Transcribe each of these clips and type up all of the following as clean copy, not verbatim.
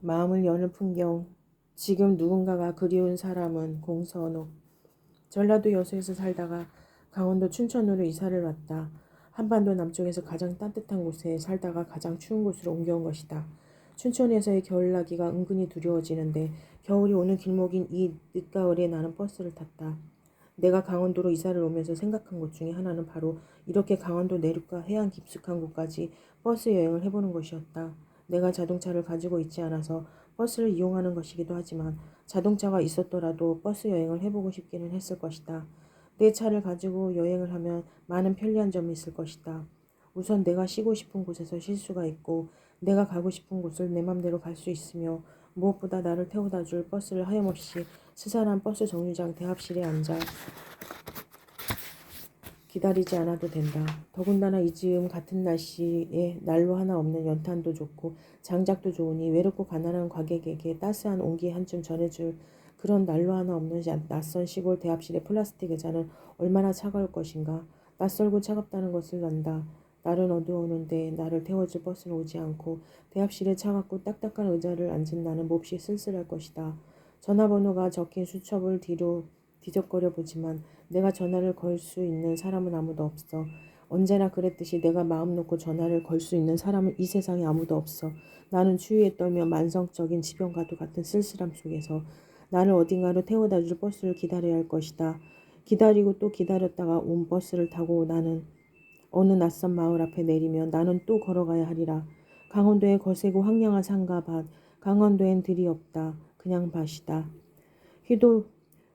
마음을 여는 풍경. 지금 누군가가 그리운 사람은 공선옥. 전라도 여수에서 살다가 강원도 춘천으로 이사를 왔다. 한반도 남쪽에서 가장 따뜻한 곳에 살다가 가장 추운 곳으로 옮겨온 것이다. 춘천에서의 겨울나기가 은근히 두려워지는데 겨울이 오는 길목인 이 늦가을에 나는 버스를 탔다. 내가 강원도로 이사를 오면서 생각한 것 중에 하나는 바로 이렇게 강원도 내륙과 해안 깊숙한 곳까지 버스 여행을 해보는 것이었다. 내가 자동차를 가지고 있지 않아서 버스를 이용하는 것이기도 하지만 자동차가 있었더라도 버스 여행을 해보고 싶기는 했을 것이다. 내 차를 가지고 여행을 하면 많은 편리한 점이 있을 것이다. 우선 내가 쉬고 싶은 곳에서 쉴 수가 있고 내가 가고 싶은 곳을 내 맘대로 갈 수 있으며 무엇보다 나를 태워다 줄 버스를 하염없이 스산한 버스 정류장 대합실에 앉아 기다리지 않아도 된다. 더군다나 이 즈음 같은 날씨에 난로 하나 없는 연탄도 좋고 장작도 좋으니 외롭고 가난한 과객에게 따스한 온기 한 줌 전해줄 그런 난로 하나 없는 낯선 시골 대합실의 플라스틱 의자는 얼마나 차가울 것인가. 낯설고 차갑다는 것을 안다. 날은 어두워오는데 나를 태워줄 버스는 오지 않고 대합실에 차갑고 딱딱한 의자를 앉은 나는 몹시 쓸쓸할 것이다. 전화번호가 적힌 수첩을 뒤로 뒤적거려 보지만 내가 전화를 걸 수 있는 사람은 아무도 없어. 언제나 그랬듯이 내가 마음 놓고 전화를 걸 수 있는 사람은 이 세상에 아무도 없어. 나는 추위에 떨며 만성적인 지병과도 같은 쓸쓸함 속에서 나를 어딘가로 태워다 줄 버스를 기다려야 할 것이다. 기다리고 또 기다렸다가 온 버스를 타고 나는 어느 낯선 마을 앞에 내리면 나는 또 걸어가야 하리라. 강원도의 거세고 황량한 산과 밭, 강원도엔 들이 없다. 그냥 밭이다.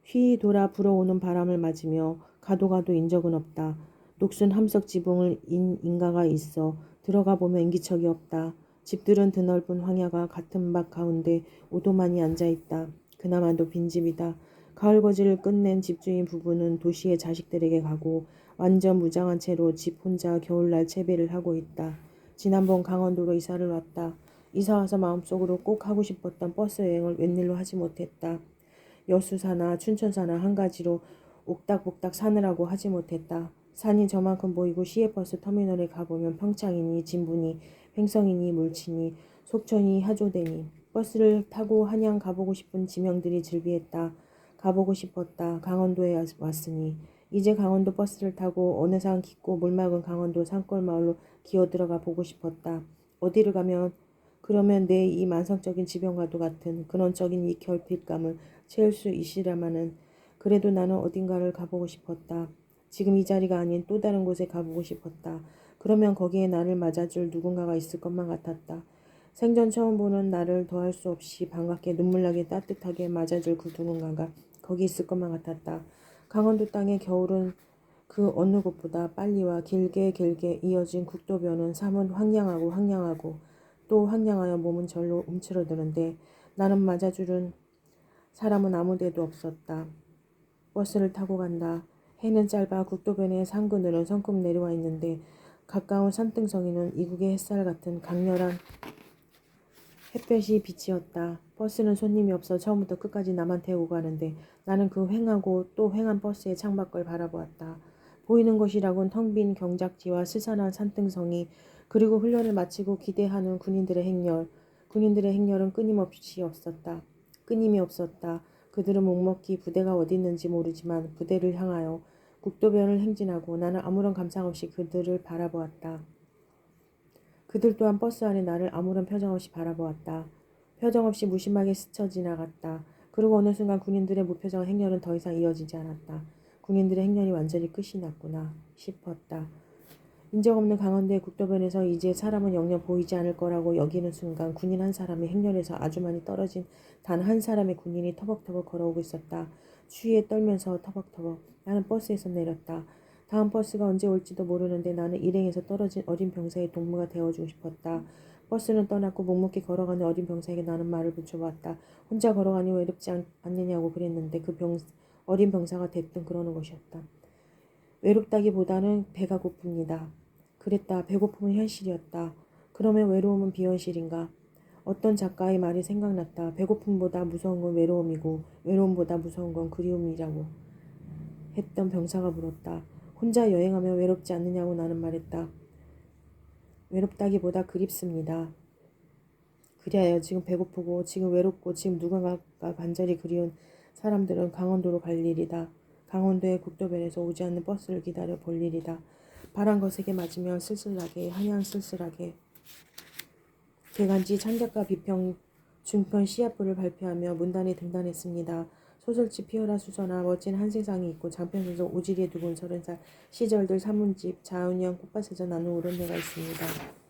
휘 돌아 불어오는 바람을 맞으며 가도 가도 인적은 없다. 녹슨 함석 지붕을 인 인가가 있어 들어가 보면 인기척이 없다. 집들은 드넓은 황야가 같은 밭 가운데 오도만이 앉아있다. 그나마도 빈집이다. 가을 거지를 끝낸 집주인 부부는 도시의 자식들에게 가고 완전 무장한 채로 집 혼자 겨울날 채비를 하고 있다. 지난번 강원도로 이사를 왔다. 이사 와서 마음속으로 꼭 하고 싶었던 버스 여행을 웬일로 하지 못했다. 여수사나 춘천사나 한 가지로 옥닥복닥 사느라고 하지 못했다. 산이 저만큼 보이고 시외버스 터미널에 가보면 평창이니 진분이 횡성이니 물치니 속천이 하조되니 버스를 타고 한양 가보고 싶은 지명들이 즐비했다. 가보고 싶었다. 강원도에 왔으니 이제 강원도 버스를 타고 어느 산 깊고 물막은 강원도 산골마을로 기어들어가 보고 싶었다. 어디를 가면 그러면 내 이 만성적인 지병과도 같은 근원적인 이 결핍감을 채울 수 있으려마는 그래도 나는 어딘가를 가보고 싶었다. 지금 이 자리가 아닌 또 다른 곳에 가보고 싶었다. 그러면 거기에 나를 맞아줄 누군가가 있을 것만 같았다. 생전 처음 보는 나를 더할 수 없이 반갑게 눈물나게 따뜻하게 맞아줄 그 누군가가 거기 있을 것만 같았다. 강원도 땅의 겨울은 그 어느 곳보다 빨리와 길게 길게 이어진 국도변은 사뭇 황량하고 황량하고 또 황량하여 몸은 절로 움츠러드는데 나는 맞아주는 사람은 아무데도 없었다. 버스를 타고 간다. 해는 짧아 국도변의 산 그늘은 성큼 내려와 있는데 가까운 산등성이는 이국의 햇살 같은 강렬한 햇볕이 빛이었다. 버스는 손님이 없어 처음부터 끝까지 나만 태우고 가는데 나는 그 휑하고 또 휑한 버스의 창밖을 바라보았다. 보이는 것이라곤 텅 빈 경작지와 스산한 산등성이 그리고 훈련을 마치고 기대하는 군인들의 행렬. 군인들의 행렬은 끊임없이 없었다. 끊임이 없었다. 그들은 묵묵히 부대가 어디 있는지 모르지만 부대를 향하여 국도변을 행진하고 나는 아무런 감상 없이 그들을 바라보았다. 그들 또한 버스 안에 나를 아무런 표정 없이 바라보았다. 표정 없이 무심하게 스쳐 지나갔다. 그리고 어느 순간 군인들의 무표정한 행렬은 더 이상 이어지지 않았다. 군인들의 행렬이 완전히 끝이 났구나 싶었다. 인적 없는 강원도의 국도변에서 이제 사람은 영영 보이지 않을 거라고 여기는 순간 군인 한 사람이 행렬에서 아주 많이 떨어진 단 한 사람의 군인이 터벅터벅 걸어오고 있었다. 추위에 떨면서 터벅터벅. 나는 버스에서 내렸다. 다음 버스가 언제 올지도 모르는데 나는 일행에서 떨어진 어린 병사의 동무가 되어주고 싶었다. 버스는 떠났고 묵묵히 걸어가는 어린 병사에게 나는 말을 붙여봤다. 혼자 걸어가니 외롭지 않느냐고 그랬는데 어린 병사가 대뜸 그러는 것이었다. 외롭다기보다는 배가 고픕니다. 그랬다. 배고픔은 현실이었다. 그러면 외로움은 비현실인가? 어떤 작가의 말이 생각났다. 배고픔보다 무서운 건 외로움이고 외로움보다 무서운 건 그리움이라고 했던 병사가 물었다. 혼자 여행하면 외롭지 않느냐고 나는 말했다. 외롭다기보다 그립습니다. 그리하여 지금 배고프고 지금 외롭고 지금 누군가가 간절히 그리운 사람들은 강원도로 갈 일이다. 강원도의 국도변에서 오지 않는 버스를 기다려 볼 일이다. 바람 거세게 맞으며 쓸쓸하게 한양 쓸쓸하게 개간지 창작가 비평 중편 시합부를 발표하며 문단에 등단했습니다. 소설집 피어라 수선화 멋진 한 세상이 있고 장편소설 오지리에 두고 온 30살 시절들 산문집 자은형 꽃밭에서 나눈 오른내가 있습니다.